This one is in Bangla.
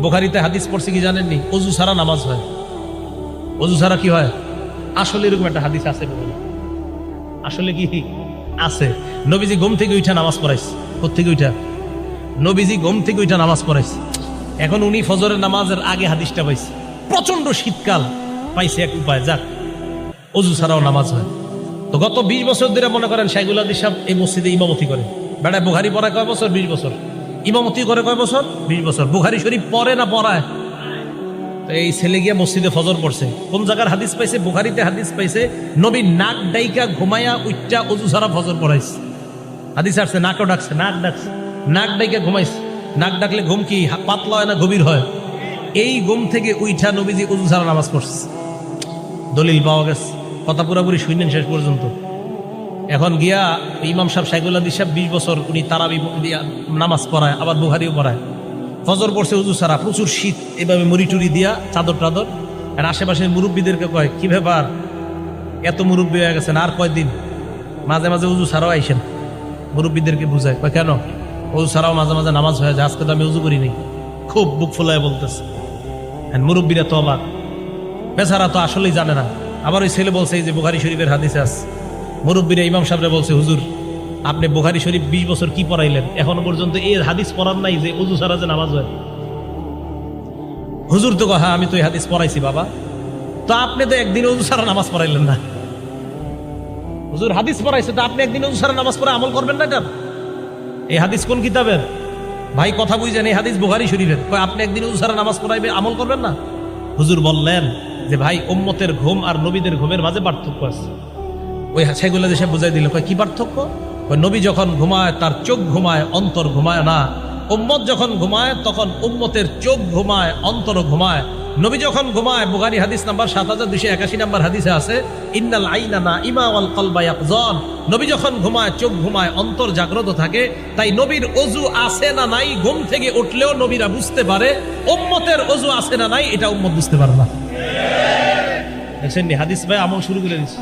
বুখারীতে হাদিস পড়ছে কি জানেননি? ওযু ছাড়া নামাজ হয়। ওযু ছাড়া কি হয়? আসলে এরকম একটা হাদিস আছে, আসলে কি আছে? নবীজি ঘুম থেকে উঠা নামাজ পড়াইছে। কোত্থেকে উঠা? নবীজি ঘুম থেকে উঠা নামাজ পড়াইছে। এখন উনি ফজরের নামাজের আগে হাদিসটা পাইছে। প্রচন্ড শীতকাল, পাইছে এক উপায়, যাক ওযু ছাড়াও নামাজ হয়। তো গত 20 বছর ধরে মনে করেন শাইখুল হাদিস সাহেব এই মসজিদে ইমামতি করে। বেটা বুখারী পড়ায় কয় বছর? 20 বছর। ইমামতি করে কয় বছর? 20 বছর। বুখারী শরীফ পড়ে না পড়ায়? তো এই ছেলে গিয়া মসজিদে ফজর পড়ছে। কোন জায়গার হাদিস পাইছে? বুখারীতে হাদিস পাইছে নবী নাক ডাইকা ঘুমায়া উচ্চা ওযু ছাড়া ফজর পড়াইছে। হাদিস আসছে, নাকও ডাকছে, নাক ডাকছে, নাক ডাইকা ঘুমাইছে। নাক ডাকলে ঘুম কি পাতলা হয় না গভীর হয়? এই ঘুম থেকে উইঠা নবীজি ওযু ছাড়া নামাজ পড়ছে। দলিল পাওয়া গেছে, কথা পুরাপুরি শুনলেন শেষ পর্যন্ত। এখন গিয়া ইমাম সাহেব শাইখুল হাদিস সাহেব 20 বছর উনি তারাবি নামাজ পড়ায়, আবার বুখারীও পড়ায়। ফজর পড়ছে ওযু ছাড়া, প্রচুর শীত, এভাবে মুড়ি টুরি দিয়া চাদর টাদর। আর আশেপাশের মুরব্বীদেরকে কয়, কি ব্যাপার এত মুরব্বী হয়ে গেছেন, আর কয়দিন মাঝে মাঝে ওযু ছাড়াও আইসেন। মুরব্বীদেরকে বুঝায়, কয় কেন? ওযু ছাড়াও মাঝে মাঝে নামাজ হয়ে যায়, আজকে তো আমি ওযু করি নাই। খুব বুক ফুলায় বলতেছে। মুরব্বীরা তো অবাক, বেচারা তো আসলেই জানে না। আবার ওই ছেলে বলছে, এই যে বুখারী শরীফের হাদিসে আছে। মুরব্বীরা ইমাম সাহেবরা বলছে, হুজুর আপনি বুখারী শরীফ 20 বছর কি পড়াইলেন, এখনো পর্যন্ত এই হাদিস পড়ার নাই যে ওযু ছাড়া যে নামাজ হয়। হুজুর তো হ্যাঁ আমি তো এই হাদিস পড়াইছি বাবা। তো আপনি তো একদিন ওযু ছাড়া নামাজ পড়াইলেন না। হুজুর হাদিস পড়াইছে, তো আপনি একদিন ওযু ছাড়া নামাজ পড়ে আমল করবেন না? এটা এই হাদিস কোন কিতাবের? ভাই কথা বুঝেন, এই হাদিস বুখারী শরীফের। কয় আপনি একদিন ওযু ছাড়া নামাজ পড়াইবে, আমল করবেন না? হুজুর বললেন যে ভাই উম্মতের ঘুম আর নবীদের ঘুমের মাঝে পার্থক্য আছে। ওই শাইখুল হাদিস সাহেব বুঝাই দিল, কয় কি পার্থক্য? নবী যখন ঘুমায় তার চোখ ঘুমায়, অন্তর ঘুমায় না। উম্মত যখন ঘুমায় তখন উম্মতের চোখ ঘুমায়, অন্তর ঘুমায়। নবী যখন ঘুমায়, বুখারী হাদিস নাম্বার 7281 নাম্বার হাদিসে আছে, ইন্নাল আইনা নাইমা ওয়াল কলবা ইয়াকযান। নবী যখন ঘুমায় চোখ ঘুমায়, অন্তর জাগ্রত থাকে। তাই নবীর ওযু আছে না নাই ঘুম থেকে উঠলেও নবীরা বুঝতে পারে। উম্মতের ওযু আছে না নাই এটা উম্মত বুঝতে পারে না। দেখছেন নি হাদিস ভাই আমল শুরু করে দিচ্ছে।